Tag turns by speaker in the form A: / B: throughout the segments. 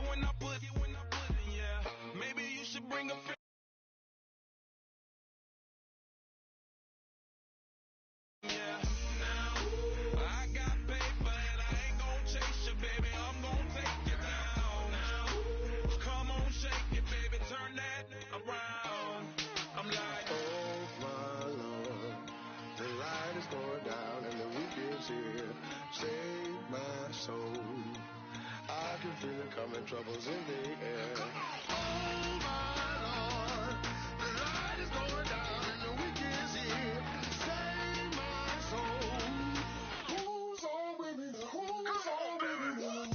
A: when I put it, yeah. Maybe you should bring a friend. Yeah. Now, I got paper and I ain't gon' chase you, baby. I'm gon' take you down. Now, come on, shake it, baby. Turn that around. I'm like,
B: oh my Lord, the light is going down and the week is here. Save my soul. I can feel it coming, troubles in the air. Oh my Lord, the light is going down and the week is here. Save my soul. Who's on with me now? Who's on with me now?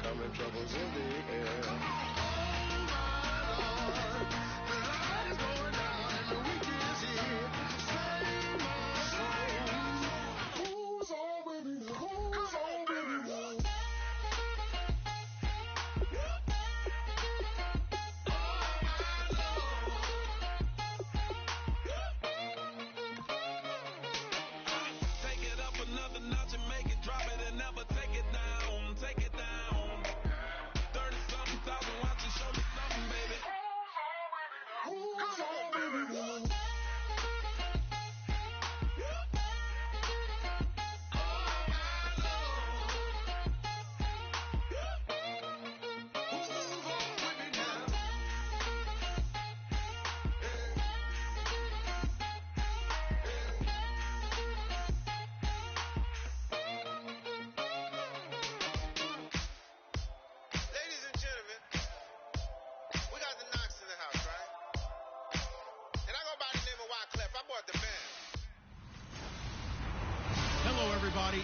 B: Coming, troubles in the air. Oh my Lord, the light is going down and the week is here. Save my soul. Who's on with me now? Who's on with me now?
A: take it up another notch and make it drop it and never take it down. Take it down. Show me something, baby. Who's on with me now?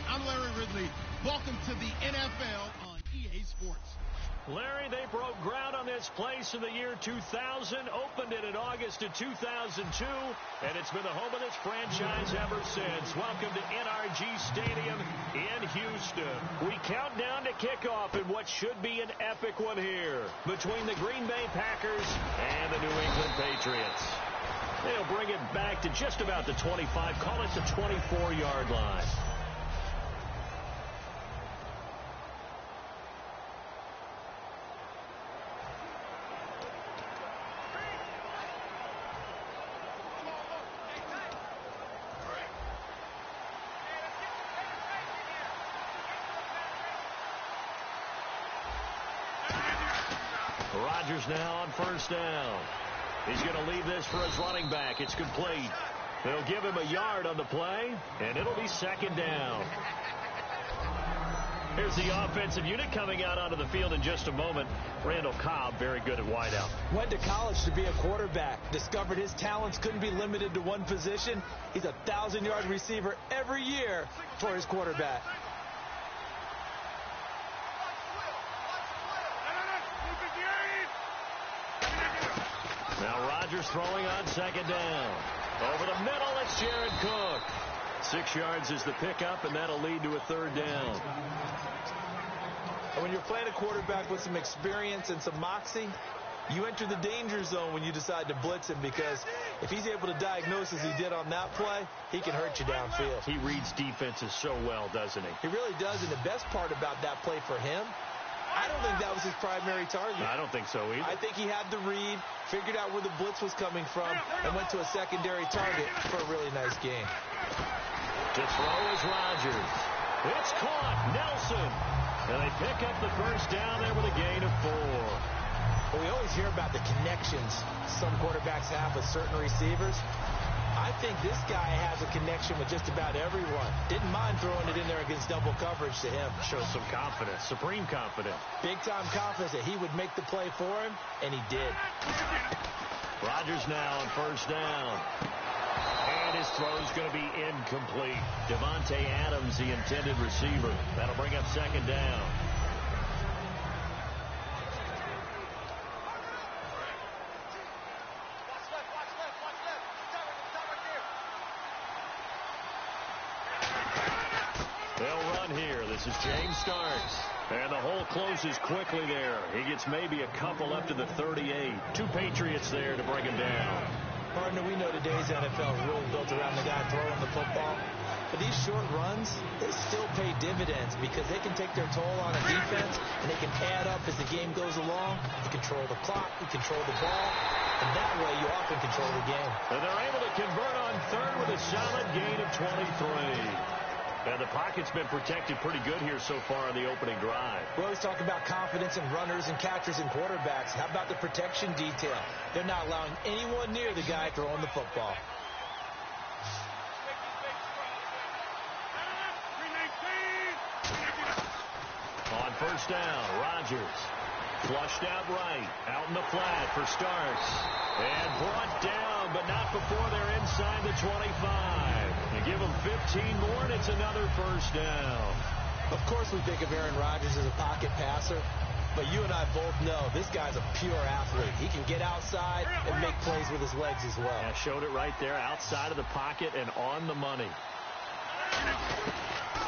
C: I'm Larry Ridley. Welcome to the NFL on EA Sports.
D: Larry, they broke ground on this place in the year 2000, opened it in August of 2002, and it's been the home of this franchise ever since. Welcome to NRG Stadium in Houston. We count down to kickoff in what should be an epic one here between the Green Bay Packers and the New England Patriots. They'll bring it back to just about the 25, call it the 24-yard line. Rodgers now on first down. He's going to leave this for his running back. It's complete. They'll give him a yard on the play, and it'll be second down. Here's the offensive unit coming out onto the field in just a moment. Randall Cobb, very good at wideout.
E: Went to college to be a quarterback. Discovered his talents couldn't be limited to one position. He's a 1,000-yard receiver every year for his quarterback.
D: Now Rodgers throwing on second down. Over the middle, it's Jared Cook. 6 yards is the pickup, and that'll lead to a third down.
E: And when you're playing a quarterback with some experience and some moxie, you enter the danger zone when you decide to blitz him, because if he's able to diagnose as he did on that play, he can hurt you downfield.
D: He reads defenses so well, doesn't he?
E: He really does, and the best part about that play for him, I don't think that was his primary target.
D: I don't think so either.
E: I think he had the read, figured out where the blitz was coming from, and went to a secondary target for a really nice game.
D: To throw is Rodgers. It's caught. Nelson. And they pick up the first down there with a gain of 4.
E: Well, we always hear about the connections some quarterbacks have with certain receivers. I think this guy has a connection with just about everyone. Didn't mind throwing it in there against double coverage to him.
D: Shows some confidence, supreme confidence.
E: Big-time confidence that he would make the play for him, and he did.
D: Rodgers now on first down. And his throw's going to be incomplete. Devontae Adams, the intended receiver. That'll bring up second down. They'll run here. This is James Starks. And the hole closes quickly there. He gets maybe a couple up to the 38. 2 Patriots there to bring him down.
E: Partner, we know today's NFL is really built around the guy throwing the football. But these short runs, they still pay dividends because they can take their toll on a defense, and they can add up as the game goes along. You control the clock, you control the ball, and that way you often control the game.
D: And they're able to convert on third with a solid gain of 23. And the pocket's been protected pretty good here so far on the opening drive.
E: We always talk about confidence in runners and catchers and quarterbacks. How about the protection detail? They're not allowing anyone near the guy throwing the football.
D: On first down, Rodgers. Flushed out right. Out in the flat for Starks. And brought down, but not before they're inside the 25. You give them 15 more, and it's another first down.
E: Of course we think of Aaron Rodgers as a pocket passer, but you and I both know this guy's a pure athlete. He can get outside and make plays with his legs as well.
D: Yeah, showed it right there, outside of the pocket and on the money.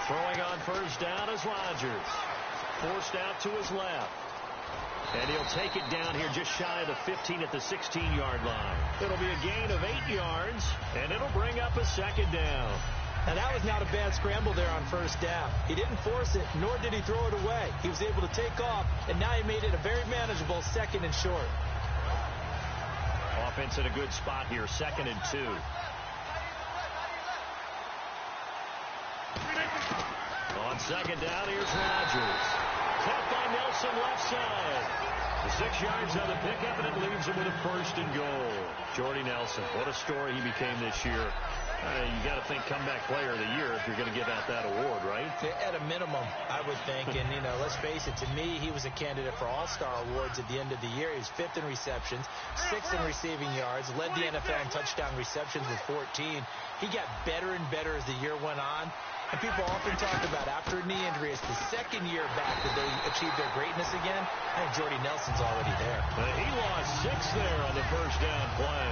D: Throwing on first down is Rodgers. Forced out to his left. And he'll take it down here just shy of the 15 at the 16-yard line. It'll be a gain of 8 yards, and it'll bring up a second down.
E: Now, that was not a bad scramble there on first down. He didn't force it, nor did he throw it away. He was able to take off, and now he made it a very manageable second and short.
D: Offense in a good spot here, 2nd and 2. On second down, here's Rodgers. Tapped by Nelson left side. The 6 yards on the pickup, and it leaves him with a 1st and goal. Jordy Nelson, what a story he became this year. You got to think comeback player of the year if you're going to give out that award, right?
E: At a minimum, I would think. And, you know, let's face it, to me, he was a candidate for All-Star awards at the end of the year. He was 5th in receptions, 6th in receiving yards, led the NFL in touchdown receptions with 14. He got better and better as the year went on. And people often talk about after a knee injury, it's the 2nd year back that they achieve their greatness again. I think Jordy Nelson's already there.
D: He lost 6 there on the first down play.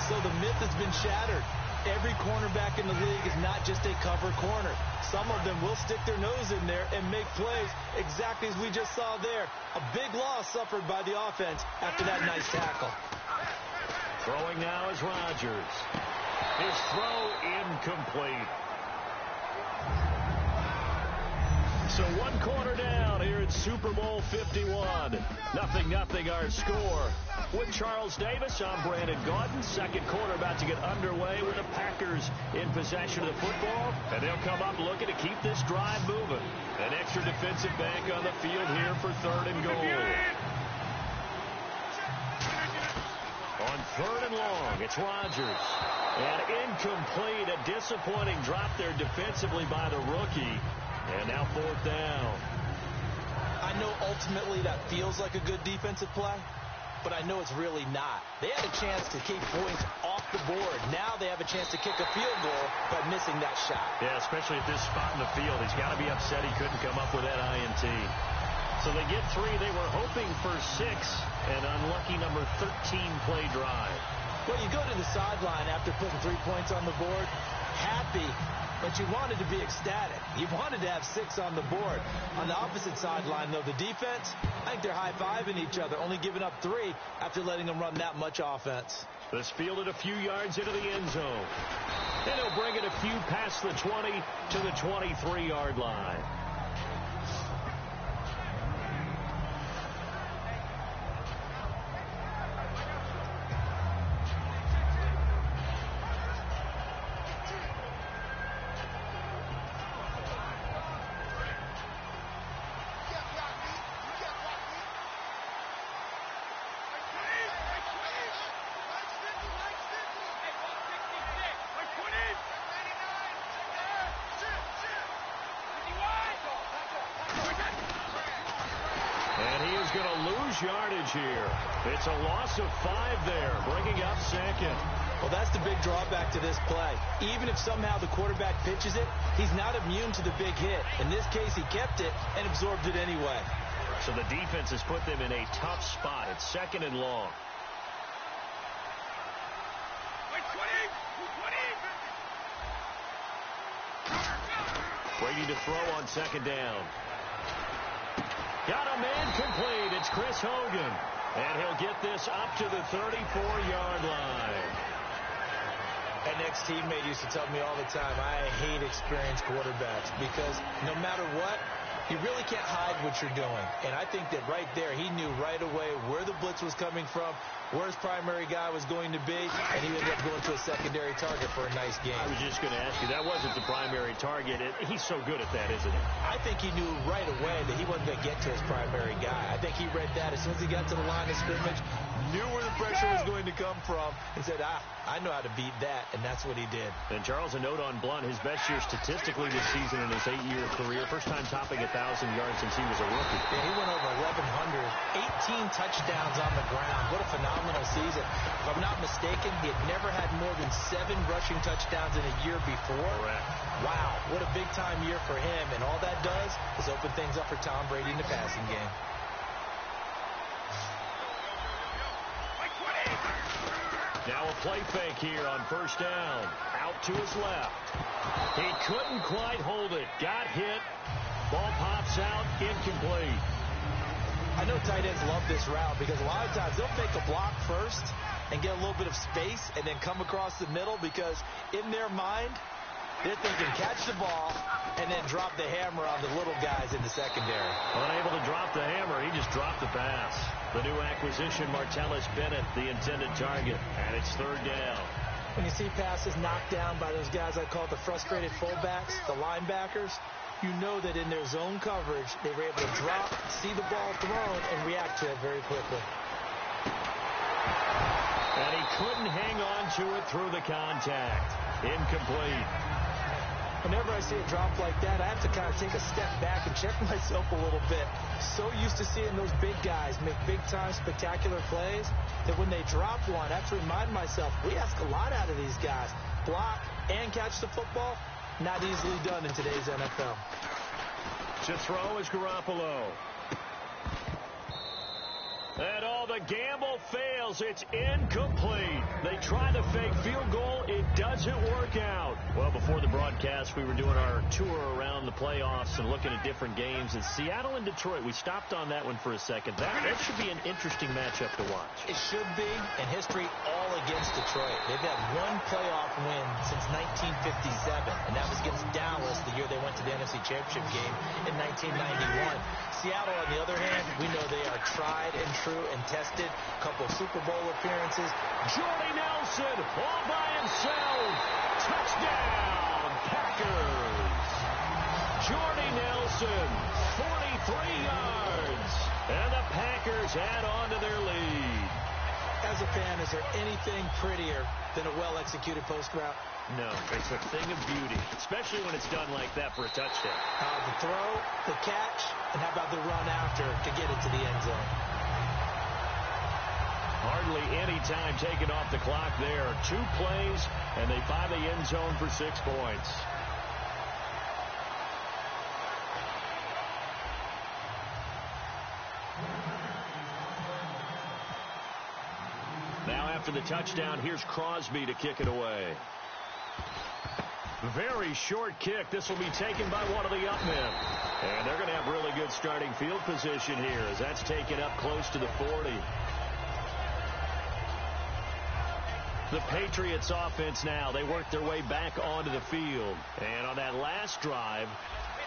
E: So the myth has been shattered. Every cornerback in the league is not just a cover corner. Some of them will stick their nose in there and make plays exactly as we just saw there. A big loss suffered by the offense after that nice tackle.
D: Throwing now is Rodgers. His throw incomplete. So 1 quarter down here at Super Bowl 51. 0-0 our score. With Charles Davis, I'm Brandon Gaudin. 2nd quarter about to get underway with the Packers in possession of the football. And they'll come up looking to keep this drive moving. An extra defensive back on the field here for 3rd and goal. On 3rd and long, it's Rodgers. And incomplete, a disappointing drop there defensively by the rookie. And now 4th down.
E: I know ultimately that feels like a good defensive play, but I know it's really not. They had a chance to keep points off the board. Now they have a chance to kick a field goal by missing that shot.
D: Yeah, especially at this spot in the field. He's got to be upset he couldn't come up with that INT. So they get 3. They were hoping for 6. An unlucky number 13 play drive.
E: Well, you go to the sideline after putting 3 points on the board, happy, but you wanted to be ecstatic. You wanted to have 6 on the board. On the opposite sideline, though, the defense, I think they're high-fiving each other, only giving up 3 after letting them run that much offense.
D: This fielded a few yards into the end zone. And he'll bring it a few past the 20 to the 23-yard line. is going to lose yardage here. It's a loss of 5 there, bringing up second.
E: Well, that's the big drawback to this play. Even if somehow the quarterback pitches it, he's not immune to the big hit. In this case, he kept it and absorbed it anyway.
D: So the defense has put them in a tough spot. It's 2nd and long. Brady to throw on 2nd down. Got a man complete. It's Chris Hogan. And he'll get this up to the 34-yard line.
E: An ex-teammate used to tell me all the time, I hate experienced quarterbacks because no matter what, you really can't hide what you're doing. And I think that right there, he knew right away where the blitz was coming from, where his primary guy was going to be, and he ended up going to a secondary target for a nice game.
D: I was just going to ask you, that wasn't the primary target. He's so good at that, isn't he?
E: I think he knew right away that he wasn't going to get to his primary guy. I think he read that as soon as he got to the line of scrimmage, knew where the pressure was going to come from, and said, I know how to beat that, and that's what he did.
D: And Charles, a note on Blunt, his best year statistically this season in his 8-year career. First time topping 1,000 yards since he was a rookie.
E: Yeah, he went over 1,100, 18 touchdowns on the ground. What a phenomenal season. If I'm not mistaken, he had never had more than 7 rushing touchdowns in a year before.
D: Correct.
E: Wow, what a big-time year for him. And all that does is open things up for Tom Brady in the passing game.
D: Now a play fake here on 1st down. Out to his left. He couldn't quite hold it. Got hit. Ball pops out. Incomplete.
E: I know tight ends love this route because a lot of times they'll fake a block first and get a little bit of space and then come across the middle because in their mind, they're thinking catch the ball and then drop the hammer on the little guys in the secondary.
D: Unable to drop the hammer, he just dropped the pass. The new acquisition, Martellus Bennett, the intended target, and it's 3rd down.
E: When you see passes knocked down by those guys I call the frustrated fullbacks, the linebackers, you know that in their zone coverage, they were able to drop, see the ball thrown, and react to it very quickly.
D: And he couldn't hang on to it through the contact. Incomplete.
E: Whenever I see a drop like that, I have to kind of take a step back and check myself a little bit. So used to seeing those big guys make big-time spectacular plays that when they drop one, I have to remind myself, we ask a lot out of these guys. Block and catch the football, not easily done in today's NFL.
D: To throw is Garoppolo. And all the gamble fails. It's incomplete. They try the fake field goal. It doesn't work out. Well, before the broadcast, we were doing our tour around the playoffs and looking at different games. And Seattle and Detroit, we stopped on that one for a second. That should be an interesting matchup to watch.
E: It should be, and history all against Detroit. They've had one playoff win since 1957, and that was against Dallas the year they went to the NFC Championship game in 1991. Seattle, on the other hand, we know they are tried and true and tested. A couple of Super Bowl appearances.
D: Jordy Nelson all by himself. Touchdown, Packers. Jordy Nelson, 43 yards. And the Packers add on to their lead.
E: As a fan, is there anything prettier than a well-executed post route?
D: No, it's a thing of beauty, especially when it's done like that for a touchdown.
E: The throw, the catch, and how about the run after to get it to the end zone?
D: Hardly any time taken off the clock there. 2 plays, and they find the end zone for 6 points. Now after the touchdown, here's Crosby to kick it away. Very short kick. This will be taken by one of the up men. And they're going to have really good starting field position here as that's taken up close to the 40. The Patriots offense now, they work their way back onto the field. And on that last drive,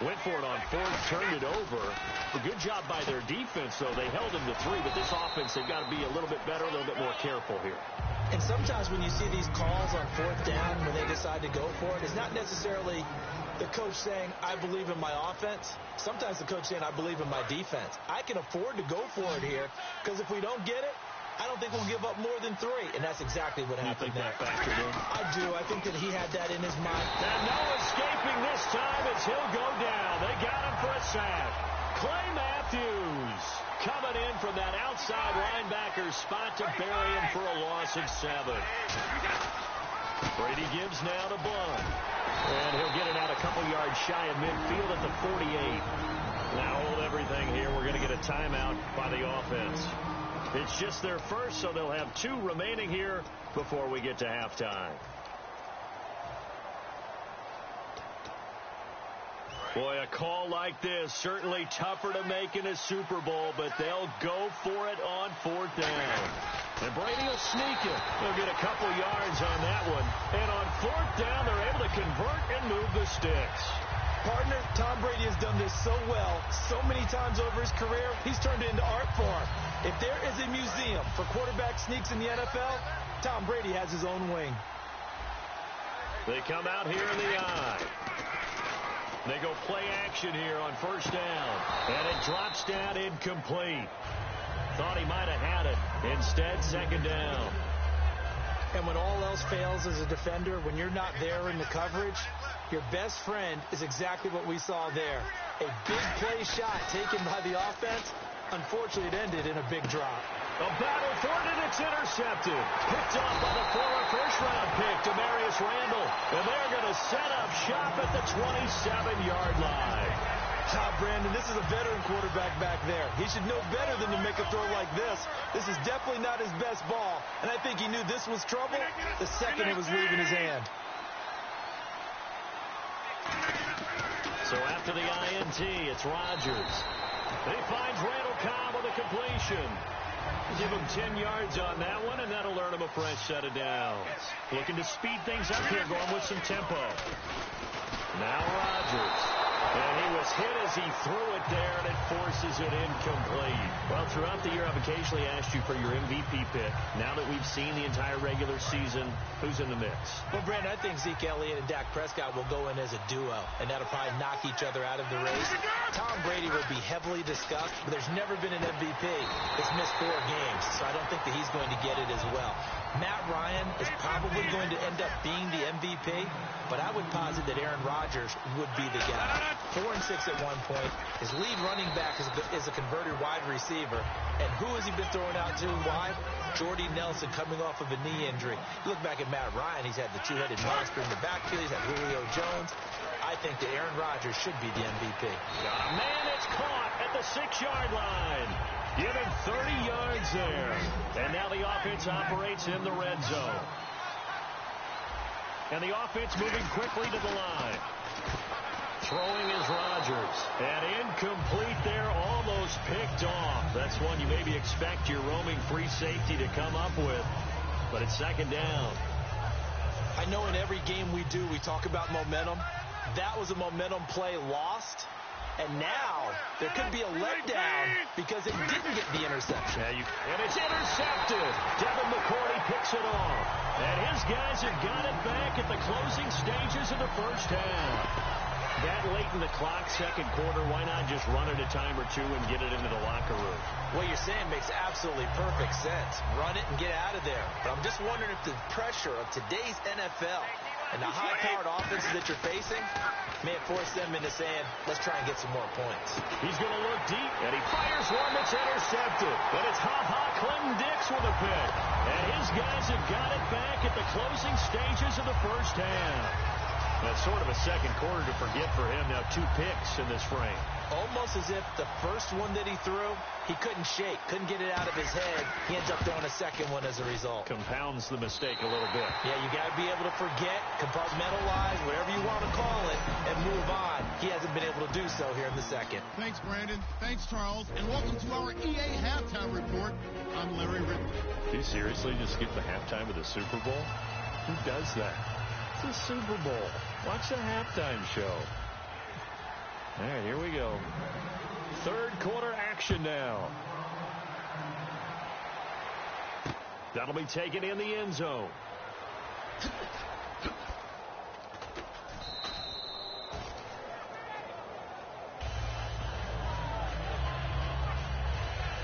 D: went for it on 4th, turned it over. A good job by their defense, though. They held them to 3, but this offense, they've got to be a little bit better, a little bit more careful here.
E: And sometimes when you see these calls on 4th down, when they decide to go for it, it's not necessarily the coach saying, I believe in my offense. Sometimes the coach saying, I believe in my defense. I can afford to go for it here because if we don't get it, I don't think we'll give up more than 3. And that's exactly what happened there.
D: You think that factored in?
E: I do. I think that he had that in his mind.
D: And no escaping this time as he'll go down. They got him for a sack. Clay Matthews coming in from that outside linebacker spot to bury him for a loss of 7. Brady gives now to Blunt. And he'll get it out a couple yards shy of midfield at the 48. Now hold everything here. We're going to get a timeout by the offense. It's just their first, so they'll have 2 remaining here before we get to halftime. Boy, a call like this, certainly tougher to make in a Super Bowl, but they'll go for it on 4th down. And Brady will sneak it. They'll get a couple yards on that one. And on 4th down, they're able to convert and move the sticks.
E: Partner, Tom Brady has done this so well, so many times over his career, he's turned it into art form. If there is a museum for quarterback sneaks in the NFL, Tom Brady has his own wing.
D: They come out here in the eye. They go play action here on 1st down. And it drops down incomplete. Thought he might have had it. Instead, 2nd down.
E: And when all else fails as a defender, when you're not there in the coverage, your best friend is exactly what we saw there. A big play shot taken by the offense. Unfortunately, it ended in a big drop.
D: A battle for it, and it's intercepted. Picked up by the former first-round pick, Demarius Randall. And they're going to set up shop at the 27-yard line.
E: Brandon, this is a veteran quarterback back there. He should know better than to make a throw like this. This is definitely not his best ball. And I think he knew this was trouble the second it was leaving his hand.
D: So after the INT, it's Rodgers. He finds Randall Cobb with a completion. Give him 10 yards on that one, and that'll earn him a fresh set of downs. Looking to speed things up here, going with some tempo. Now Rodgers. And he was hit as he threw it there, and it forces it incomplete. Well, throughout the year, I've occasionally asked you for your MVP pick. Now that we've seen the entire regular season, who's in the mix?
E: Well, Brandon, I think Zeke Elliott and Dak Prescott will go in as a duo, and that'll probably knock each other out of the race. Tom Brady will be heavily discussed, but there's never been an MVP that's missed 4 games, so I don't think that he's going to get it as well. Matt Ryan is probably going to end up being the MVP, but I would posit that Aaron Rodgers would be the guy. 4-6 at one point. His lead running back is a converted wide receiver. And who has he been throwing out to wide? Jordy Nelson coming off of a knee injury. You look back at Matt Ryan, he's had the 2-headed monster in the backfield. He's had Julio Jones. I think that Aaron Rodgers should be the MVP.
D: Man, it's caught at the 6-yard line. Give him 30 yards there. And now the offense operates in the red zone. And the offense moving quickly to the line. Throwing is Rodgers. And incomplete there, almost picked off. That's one you maybe expect your roaming free safety to come up with. But it's 2nd down.
E: I know in every game we do, we talk about momentum. That was a momentum play lost. And now there could be a letdown because it didn't get the interception.
D: And it's intercepted. Devin McCourty picks it off. And his guys have got it back at the closing stages of the 1st half. That late in the clock, 2nd quarter, why not just run it a time or two and get it into the locker room?
E: What you're saying makes absolutely perfect sense. Run it and get out of there. But I'm just wondering if the pressure of today's NFL and the high-powered offenses that you're facing may have forced them into saying, let's try and get some more points.
D: He's going to look deep, and he fires one that's intercepted. And it's Ha-Ha Clinton Dix with a pick. And his guys have got it back at the closing stages of the 1st half. That's sort of a 2nd quarter to forget for him. Now 2 picks in this frame.
E: Almost as if the first one that he threw, he couldn't shake, couldn't get it out of his head. He ends up throwing a 2nd one as a result.
D: Compounds the mistake a little bit.
E: Yeah, you got to be able to forget, compartmentalize, whatever you want to call it, and move on. He hasn't been able to do so here in the 2nd.
C: Thanks, Brandon. Thanks, Charles. And welcome to our EA Halftime Report. I'm Larry Ridley.
D: Do you seriously just skip the halftime of the Super Bowl? Who does that? It's a Super Bowl. Watch the halftime show. All right, here we go. 3rd quarter action now. That'll be taken in the end zone.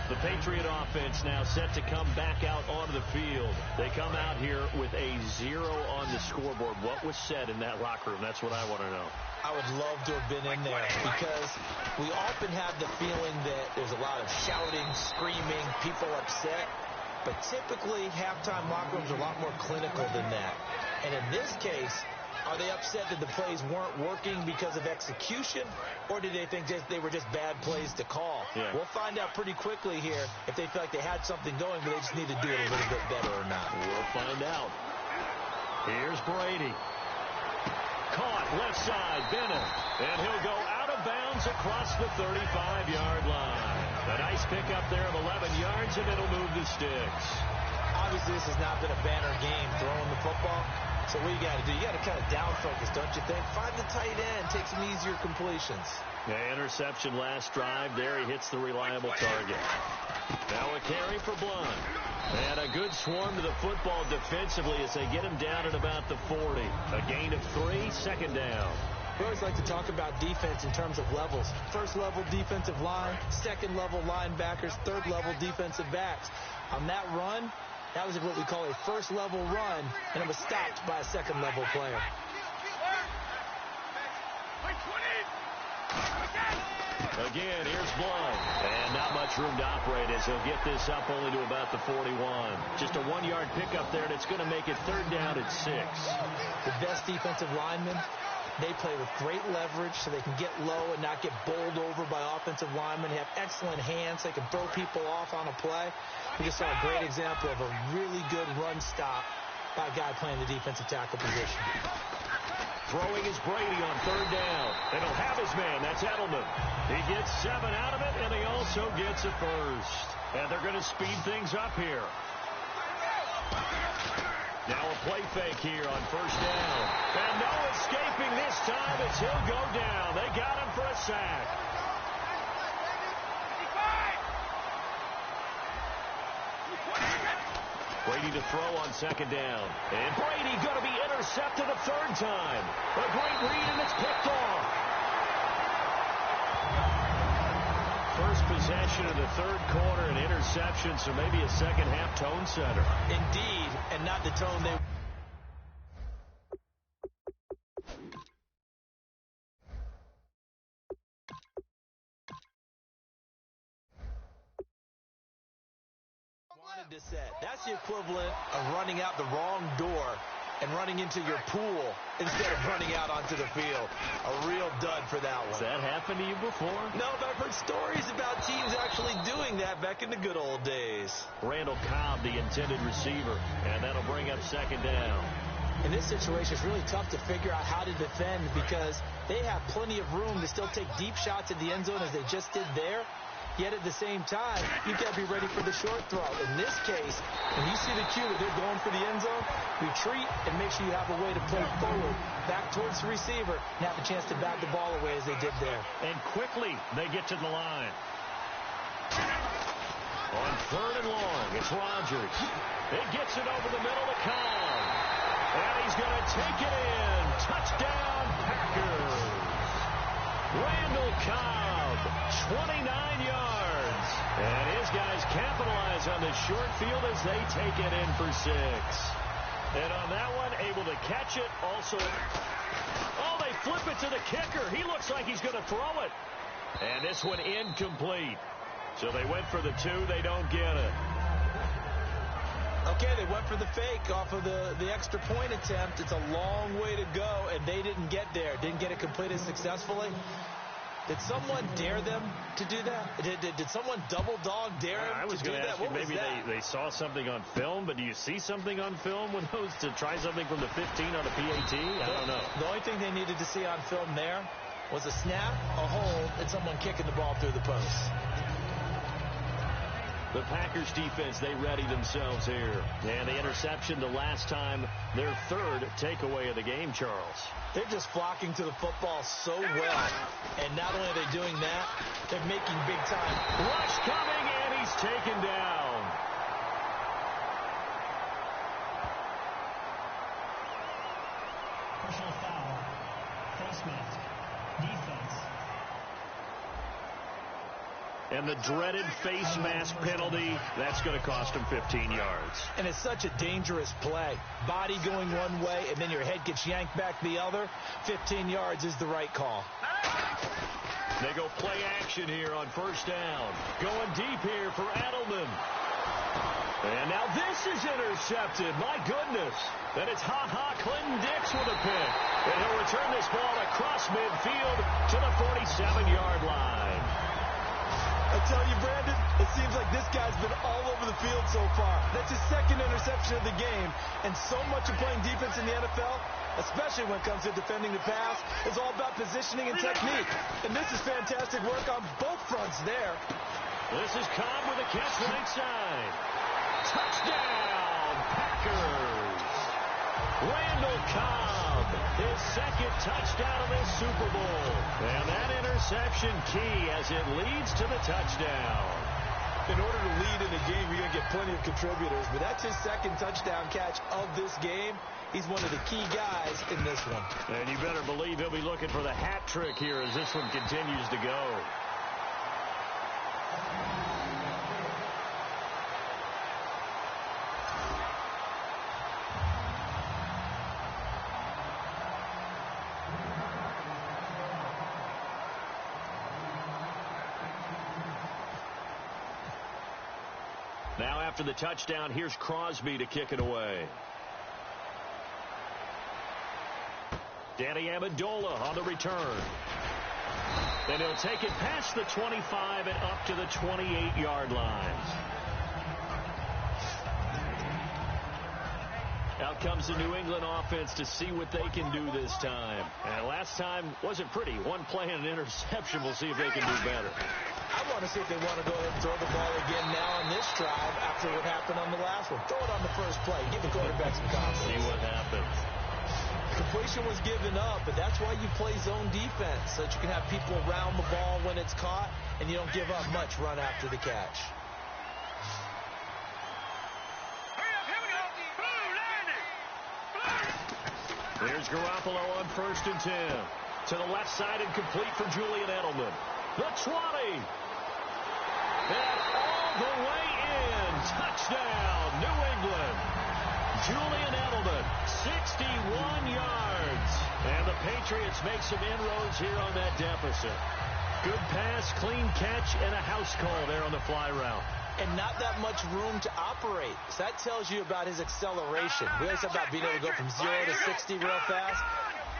D: The the Patriot offense now set to come back out onto the field. They come out here with a 0 on the scoreboard. What was said in that locker room? That's what I want to know.
E: I would love to have been in there because we often have the feeling that there's a lot of shouting, screaming, people upset. But typically, halftime locker rooms are a lot more clinical than that. And in this case, are they upset that the plays weren't working because of execution, or did they think they were just bad plays to call?
D: Yeah.
E: We'll find out pretty quickly here if they feel like they had something going, but they just need to do it a little bit better or not.
D: We'll find out. Here's Brady. Caught left side, Bennett, and he'll go out of bounds across the 35-yard line. A nice pickup there of 11 yards, and it'll move the sticks.
E: Obviously, this has not been a banner game throwing the football. So what you got to do, you got to kind of down focus, don't you think? Find the tight end, take some easier completions.
D: Yeah, interception last drive. There he hits the reliable target. Now a carry for Blunt. And a good swarm to the football defensively as they get him down at about the 40. A gain of 3, second down.
E: We always like to talk about defense in terms of levels. First level defensive line, second level linebackers, third level defensive backs. On that run, that was what we call a first level run, and it was stopped by a second level player.
D: Again, here's Blunt. And not much room to operate as he'll get this up only to about the 41. Just a 1-yard pickup there, and it's going to make it third down at 6.
E: The best defensive linemen, they play with great leverage so they can get low and not get bowled over by offensive linemen. They have excellent hands. They can throw people off on a play. We just saw a great example of a really good run stop by a guy playing the defensive tackle position.
D: Throwing is Brady on third down. And he'll have his man. That's Edelman. He gets 7 out of it, and he also gets a first. And they're going to speed things up here. Now a play fake here on first down. And no escaping this time as he'll go down. They got him for a sack. Brady to throw on second down. And Brady going to be intercepted a third time. A great read, and it's picked off. First possession of the third quarter, an interception, so maybe a second-half tone setter.
E: Indeed, and not the tone they... wanted to set. That's the equivalent of running out the wrong door and running into your pool instead of running out onto the field. A real dud for that one.
D: Has that happened to you before?
E: No, but I've heard stories about teams actually doing that back in the good old days.
D: Randall Cobb, the intended receiver, and that'll bring up second down.
E: In this situation, it's really tough to figure out how to defend because they have plenty of room to still take deep shots at the end zone as they just did there. Yet at the same time, you've got to be ready for the short throw. In this case, when you see the cue that they're going for the end zone, retreat and make sure you have a way to play forward, back towards the receiver, and have a chance to bat the ball away as they did there.
D: And quickly, they get to the line. On third and long, it's Rodgers. It gets it over the middle to Cobb. And he's going to take it in. Touchdown, Packers. Randall Cobb, 29 yards. And his guys capitalize on the short field as they take it in for 6. And on that one, able to catch it. Also, oh, they flip it to the kicker. He looks like he's going to throw it. And this one incomplete. So they went for the 2. They don't get it.
E: Okay, they went for the fake off of the extra point attempt. It's a long way to go, and they didn't get there. Didn't get it completed successfully. Did someone dare them to do that? Did someone double dog dare them to do that?
D: I was going to ask you, maybe they saw something on film, but do you see something on film with those to try something from the 15 on a PAT? I don't know.
E: The only thing they needed to see on film there was a snap, a hold, and someone kicking the ball through the post.
D: The Packers defense, they ready themselves here. And the interception the last time, their third takeaway of the game, Charles.
E: They're just flocking to the football so well. And not only are they doing that, they're making big time.
D: Rush coming, and he's taken down.
F: Personal foul. Face mask. Defense.
D: And the dreaded face mask penalty, that's going to cost him 15 yards.
E: And it's such a dangerous play. Body going one way, and then your head gets yanked back the other. 15 yards is the right call.
D: They go play action here on first down. Going deep here for Edelman. And now this is intercepted. My goodness. Then it's Clinton Dix with a pick. And he'll return this ball across midfield to the 47-yard line.
E: I tell you, Brandon, it seems like this guy's been all over the field so far. That's his second interception of the game. And so much of playing defense in the NFL, especially when it comes to defending the pass, is all about positioning and technique. And this is fantastic work on both fronts there.
D: This is Cobb with a catch right side. Touchdown, Packers. Randall Cobb, his second touchdown of this Super Bowl. And that interception key as it leads to the touchdown.
E: In order to lead in a game, you're going to get plenty of contributors, but that's his second touchdown catch of this game. He's one of the key guys in this one.
D: And you better believe he'll be looking for the hat trick here as this one continues to go. Now after the touchdown, here's Crosby to kick it away. Danny Amendola on the return. And he'll take it past the 25 and up to the 28-yard line. Out comes the New England offense to see what they can do this time. And last time wasn't pretty. One play and an interception. We'll see if they can do better.
E: I want to see if they want to go ahead and throw the ball again now on this drive after what happened on the last one. Throw it on the first play. Give the quarterback some confidence.
D: See what happens.
E: Completion was given up, but that's why you play zone defense, so that you can have people around the ball when it's caught, and you don't give up much run after the catch.
D: Here's Garoppolo on 1st and 10. To the left side and complete for Julian Edelman. The 20. And all the way in. Touchdown, New England. Julian Edelman, 61 yards. And the Patriots make some inroads here on that deficit. Good pass, clean catch, and a house call there on the fly route.
E: And not that much room to operate. So that tells you about his acceleration. We always talk about being able to go from 0 to 60 real fast.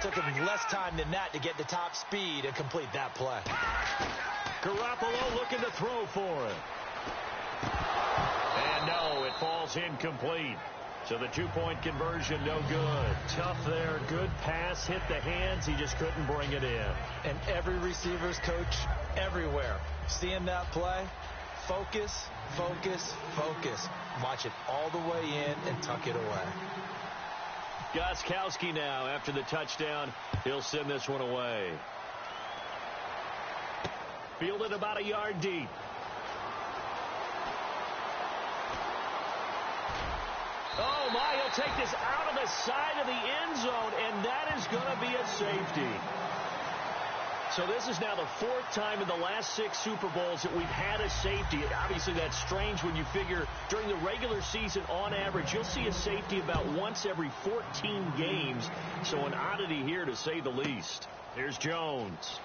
E: Took him less time than that to get the top speed and complete that play.
D: Garoppolo looking to throw for it. And no, it falls incomplete. So the two-point conversion, no good. Tough there, good pass, hit the hands. He just couldn't bring it in.
E: And every receiver's coach everywhere. Seeing that play, focus, focus, focus. Watch it all the way in and tuck it away.
D: Gostkowski now after the touchdown. He'll send this one away. Fielded about a yard deep. Oh, my, he'll take this out of the side of the end zone, and that is going to be a safety. So this is now the 4th time in the last 6 Super Bowls that we've had a safety. Obviously, that's strange when you figure during the regular season, on average, you'll see a safety about once every 14 games. So an oddity here, to say the least. Here's Jones.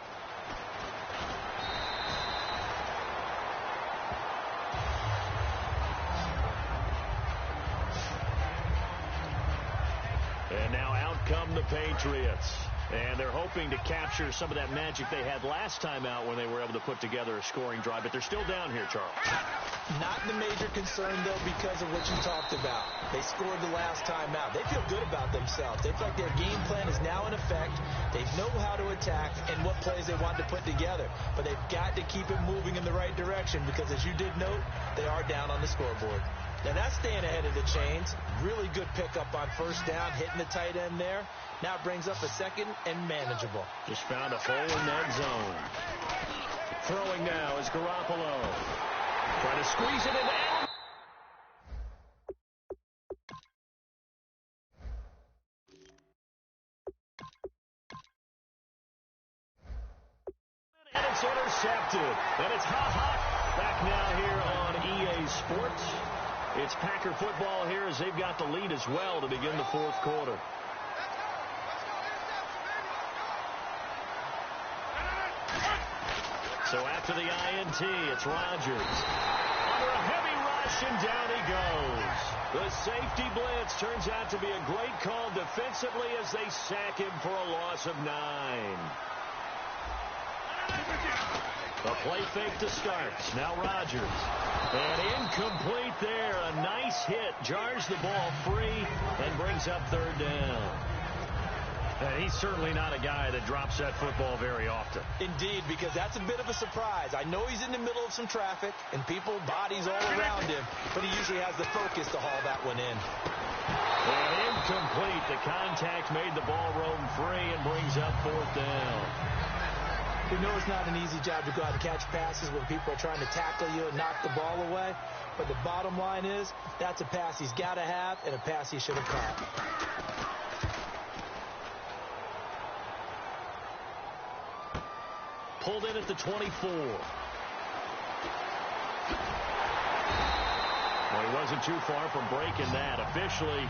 D: And now out come the Patriots. And they're hoping to capture some of that magic they had last time out when they were able to put together a scoring drive. But they're still down here, Charles.
E: Not the major concern, though, because of what you talked about. They scored the last time out. They feel good about themselves. They feel like their game plan is now in effect. They know how to attack and what plays they want to put together. But they've got to keep it moving in the right direction because, as you did note, they are down on the scoreboard. Now, that's staying ahead of the chains. Really good pickup on 1st down, hitting the tight end there. Now it brings up a 2nd and manageable.
D: Just found a hole in that zone. Throwing now is Garoppolo. Trying to squeeze it in. And it's intercepted. And it's Back now here on EA Sports. It's Packer football here as they've got the lead as well to begin the fourth quarter. So after the INT, it's Rodgers. Under a heavy rush, and down he goes. The safety blitz turns out to be a great call defensively as they sack him for a loss of 9. A play fake to start. Now Rodgers. And incomplete there. A nice hit. Jars the ball free and brings up third down. And he's certainly not a guy that drops that football very often.
E: Indeed, because that's a bit of a surprise. I know he's in the middle of some traffic and people, bodies all around him, but he usually has the focus to haul that one in.
D: And incomplete. The contact made the ball roam free and brings up fourth down.
E: We know it's not an easy job to go out and catch passes when people are trying to tackle you and knock the ball away. But the bottom line is, that's a pass he's got to have and a pass he should have caught.
D: Pulled in at the 24. Well, he wasn't too far from breaking that. Officially,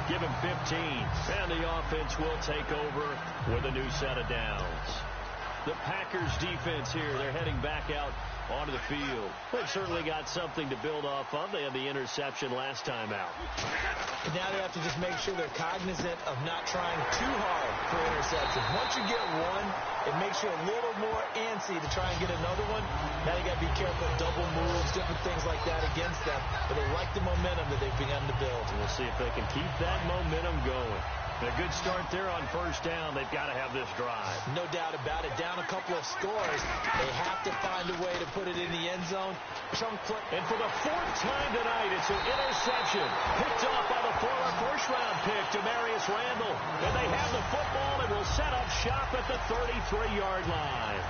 D: give him 15. And the offense will take over with a new set of downs. The Packers defense here, they're heading back out onto the field. They've certainly got something to build off of. They had the interception last time out.
E: And now they have to just make sure they're cognizant of not trying too hard for interception. Once you get one, it makes you a little more antsy to try and get another one. Now you got to be careful, double moves, different things like that against them. But they like the momentum that they've begun to build.
D: We'll see if they can keep that momentum going. A good start there on first down. They've got to have this drive.
E: No doubt about it. Down a couple of scores. They have to find a way to put it in the end zone. Chunk play.
D: And for the fourth time tonight, it's an interception. Picked off by the former first-round pick, Demarius Randall. And they have the football and will set up shop at the 33-yard line.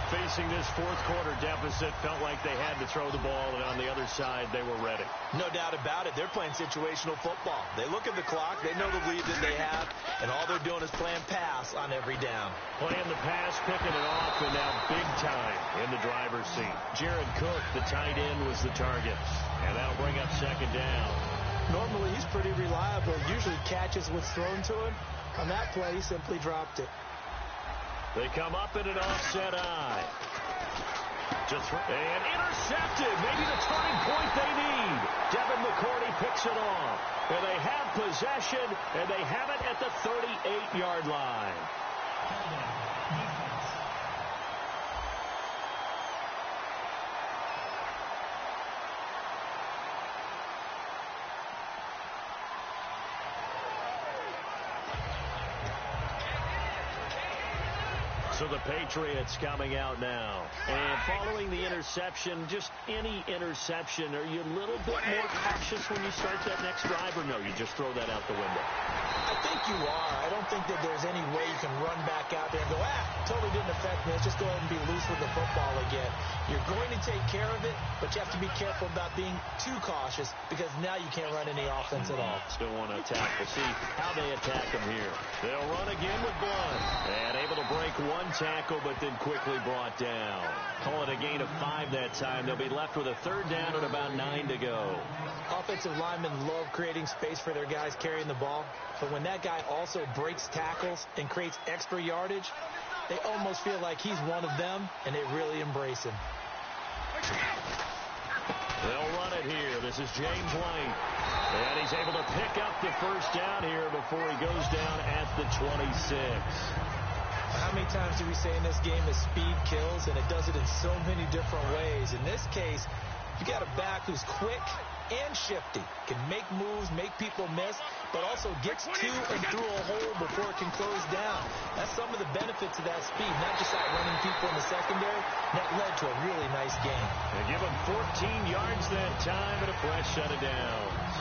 D: Facing this fourth quarter deficit, felt like they had to throw the ball, and on the other side, they were ready.
E: No doubt about it. They're playing situational football. They look at the clock. They know the lead that they have, and all they're doing is playing pass on every down.
D: Playing the pass, picking it off, and now big time in the driver's seat. Jared Cook, the tight end, was the target, and that'll bring up second down.
E: Normally, he's pretty reliable. Usually catches what's thrown to him. On that play, he simply dropped it.
D: They come up in an offset eye. And intercepted. Maybe the turning point they need. Devin McCourty picks it off. And they have possession, and they have it at the 38-yard line. So the Patriots coming out now. And following the interception, just any interception, are you a little bit more cautious when you start that next drive, or no, you just throw that out the window?
E: I think you are. I don't think that there's any way you can run back out there and go, totally didn't affect me. Let's just go ahead and be loose with the football again. You're going to take care of it, but you have to be careful about being too cautious because now you can't run any offense at all.
D: Still want to attack. We'll see how they attack them here. They'll run again with Blunt. And able to break one tackle, but then quickly brought down. Call it a gain of 5 that time. They'll be left with a third down and about 9 to go.
E: Offensive linemen love creating space for their guys carrying the ball, but when that guy also breaks tackles and creates extra yardage, they almost feel like he's one of them, and they really embrace him.
D: They'll run it here. This is James White. And he's able to pick up the first down here before he goes down at the 26.
E: How many times do we say in this game that speed kills, and it does it in so many different ways? In this case, you got a back who's quick and shifty, can make moves, make people miss, but also gets to and through a hole before it can close down. That's some of the benefits of that speed, not just outrunning people in the secondary. That led to a really nice game.
D: They give him 14 yards that time and a fresh set of downs.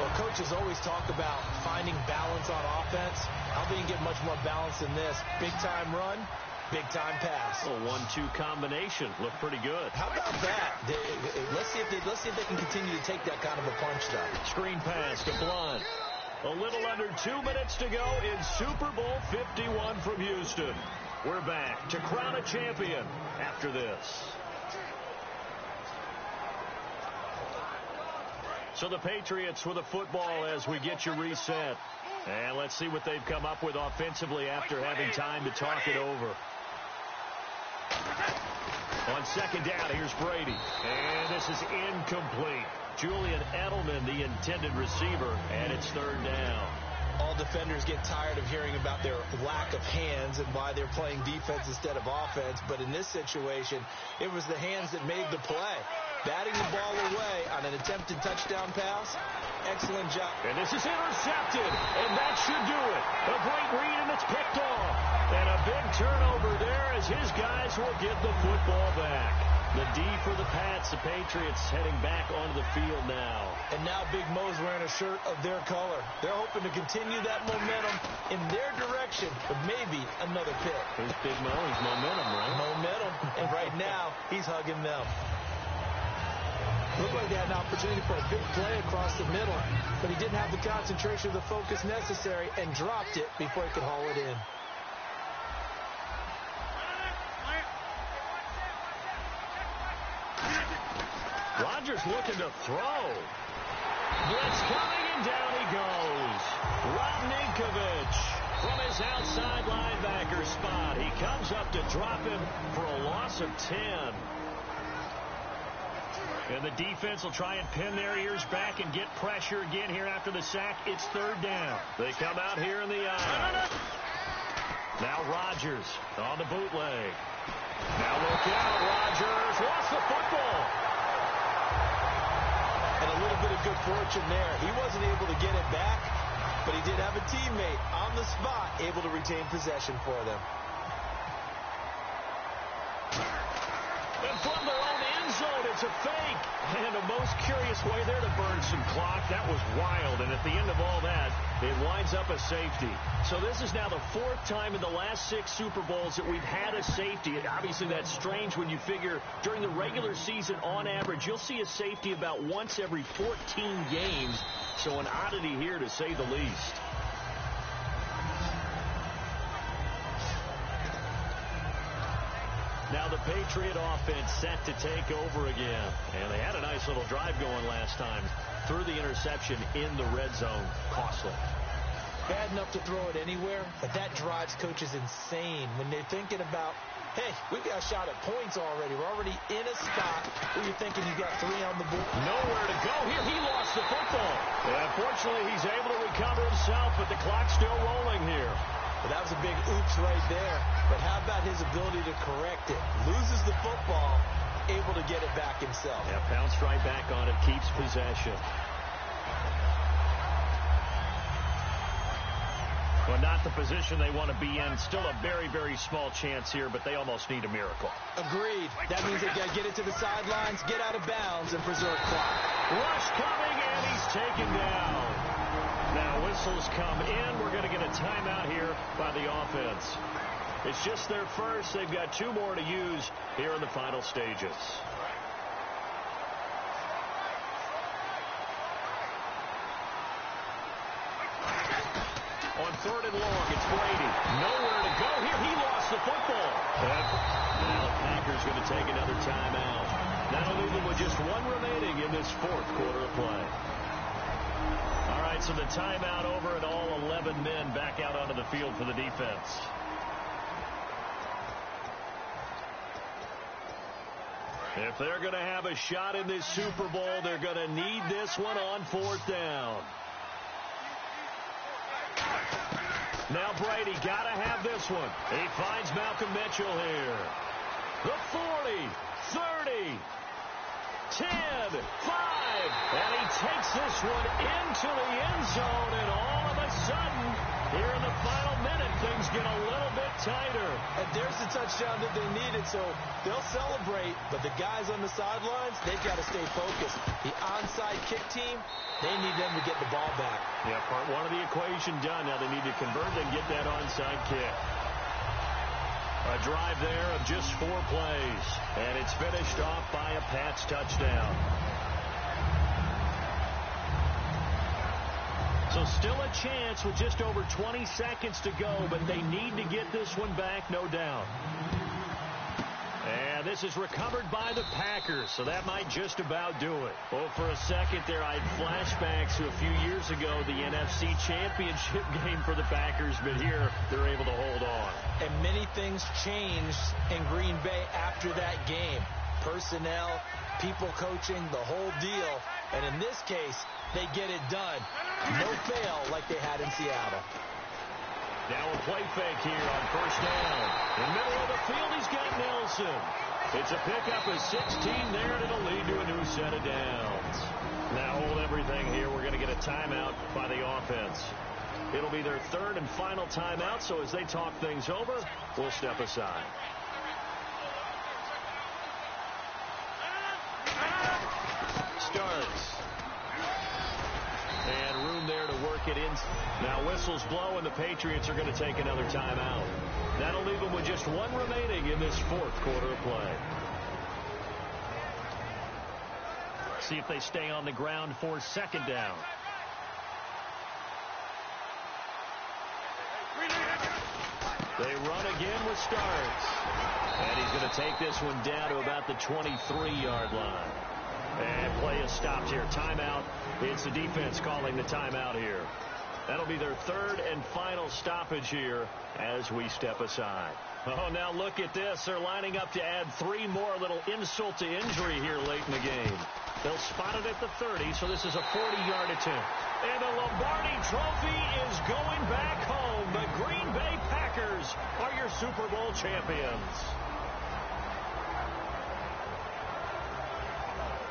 E: Well, coaches always talk about finding balance on offense. I don't think you get much more balance than this. Big-time run, big-time pass.
D: A 1-2 combination. Looked pretty good.
E: How about that? Let's see if they can continue to take that kind of a punch, though.
D: Screen pass to Blunt. A little under 2 minutes to go in Super Bowl 51 from Houston. We're back to crown a champion after this. So the Patriots with the football as we get you reset. And let's see what they've come up with offensively after having time to talk it over. On second down, here's Brady. And this is incomplete. Julian Edelman, the intended receiver, and it's third down.
E: All defenders get tired of hearing about their lack of hands and why they're playing defense instead of offense. But in this situation, it was the hands that made the play. Batting the ball away on an attempted touchdown pass. Excellent job.
D: And this is intercepted, and that should do it. A great read, and it's picked off. And a big turnover there as his guys will get the football back. The D for the Pats, the Patriots heading back onto the field now.
E: And now Big Mo's wearing a shirt of their color. They're hoping to continue that momentum in their direction, but maybe another pick.
D: Here's Big Mo, he's momentum, right?
E: Momentum, and right now, he's hugging them. Looked like they had an opportunity for a big play across the middle, but he didn't have the concentration or the focus necessary and dropped it before he could haul it in.
D: Rodgers looking to throw. Blitz coming, and down he goes. Rob Ninkovich from his outside linebacker spot. He comes up to drop him for a loss of 10. And the defense will try and pin their ears back and get pressure again here after the sack. It's third down. They come out here in the aisle. Now Rodgers on the bootleg. Now look out, Rodgers lost the football.
E: And a little bit of good fortune there. He wasn't able to get it back, but he did have a teammate on the spot able to retain possession for them.
D: And from their own end zone, it's a fake. And a most curious way there to burn some clock. That was wild. And at the end of all that, it winds up a safety. So this is now the fourth time in the last 6 Super Bowls that we've had a safety. Obviously, that's strange when you figure during the regular season, on average, you'll see a safety about once every 14 games. So an oddity here, to say the least. Now the Patriot offense set to take over again. And they had a nice little drive going last time. Threw the interception in the red zone. Costly.
E: Bad enough to throw it anywhere, but that drives coaches insane when they're thinking about, hey, we've got a shot at points already. We're already in a spot where you're thinking you've got 3 on the board.
D: Nowhere to go here. He lost the football. And fortunately, he's able to recover himself, but the clock's still rolling here.
E: Well, that was a big oops right there. But how about his ability to correct it? Loses the football, able to get it back himself.
D: Yeah, bounced right back on it, keeps possession. Well, not the position they want to be in. Still a very, very small chance here, but they almost need a miracle.
E: Agreed. That means they've got to get it to the sidelines, get out of bounds, and preserve clock.
D: Rush coming, and he's taken down. Now whistles come in. We're going to get a timeout here by the offense. It's just their first. They've got 2 more to use here in the final stages. On 3rd and long, it's Brady. Nowhere to go here. He lost the football. Now the Packers going to take another timeout. That'll leave them with just 1 remaining in this 4th quarter of play. All right, so the timeout over and all 11 men back out onto the field for the defense. If they're going to have a shot in this Super Bowl, they're going to need this one on 4th down. Now Brady got to have this one. He finds Malcolm Mitchell here. The 40, 30, 10, 5. And he takes this one into the end zone. And all of a sudden, here in the final minute, things get a little bit tighter.
E: And there's the touchdown that they needed, so they'll celebrate. But the guys on the sidelines, they've got to stay focused. The onside kick team, they need them to get the ball back.
D: Yeah, part 1 of the equation done. Now they need to convert and get that onside kick. A drive there of just 4 plays. And it's finished off by a Pats touchdown. So still a chance with just over 20 seconds to go, but they need to get this one back, no doubt. And this is recovered by the Packers, so that might just about do it. Well, for a second there, I had flashbacks to a few years ago, the NFC Championship game for the Packers, but here they're able to hold on.
E: And many things changed in Green Bay after that game. Personnel, people coaching, the whole deal. And in this case, they get it done. No fail like they had in Seattle.
D: Now a play fake here on first down. In the middle of the field, he's got Nelson. It's a pickup of 16 there, and it'll lead to a new set of downs. Now hold everything here. We're going to get a timeout by the offense. It'll be their third and final timeout, so as they talk things over, we'll step aside. Starts. And room there to work it in. Now whistles blow, and the Patriots are going to take another timeout. That'll leave them with just one remaining in this fourth quarter of play. See if they stay on the ground for second down. They run again with Starks. And he's going to take this one down to about the 23-yard line. And play is stopped here. Timeout. It's the defense calling the timeout here. That'll be their third and final stoppage here as we step aside. Oh, now look at this. They're lining up to add three more. Little insult to injury here late in the game. They'll spot it at the 30, so this is a 40-yard attempt. And the Lombardi Trophy is going back home. The Green Bay Packers are your Super Bowl champions.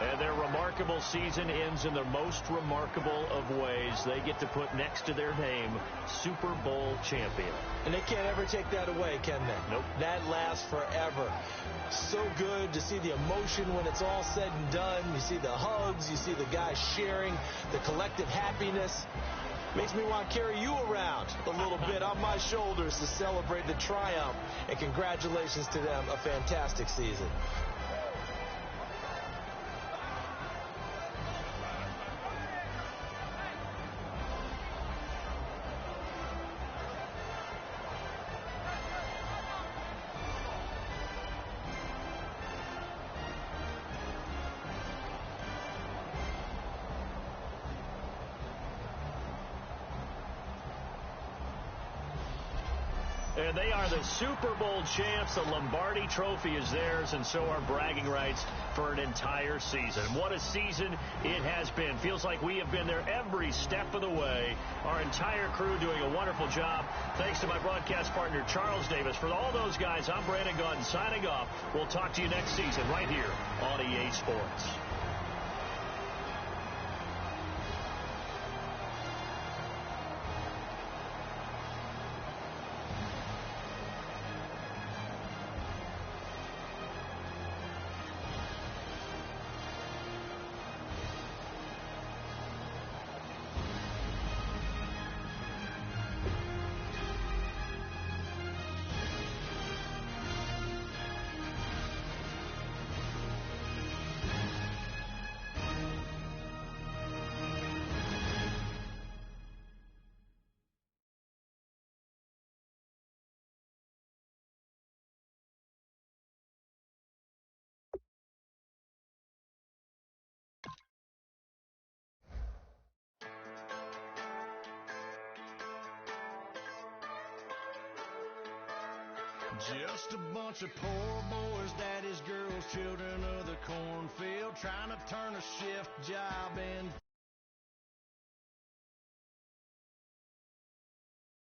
D: And their remarkable season ends in the most remarkable of ways. They get to put next to their name, Super Bowl champion.
E: And they can't ever take that away, can they?
D: Nope.
E: That lasts forever. So good to see the emotion when it's all said and done. You see the hugs. You see the guys sharing, the collective happiness. Makes me want to carry you around a little bit on my shoulders to celebrate the triumph. And congratulations to them. A fantastic season.
D: And they are the Super Bowl champs. The Lombardi Trophy is theirs, and so are bragging rights for an entire season. What a season it has been. Feels like we have been there every step of the way. Our entire crew doing a wonderful job. Thanks to my broadcast partner, Charles Davis. For all those guys, I'm Brandon Gaudin signing off. We'll talk to you next season right here on EA Sports.
C: Just a bunch of poor boys, daddy's girls, children of the cornfield, trying to turn a shift job into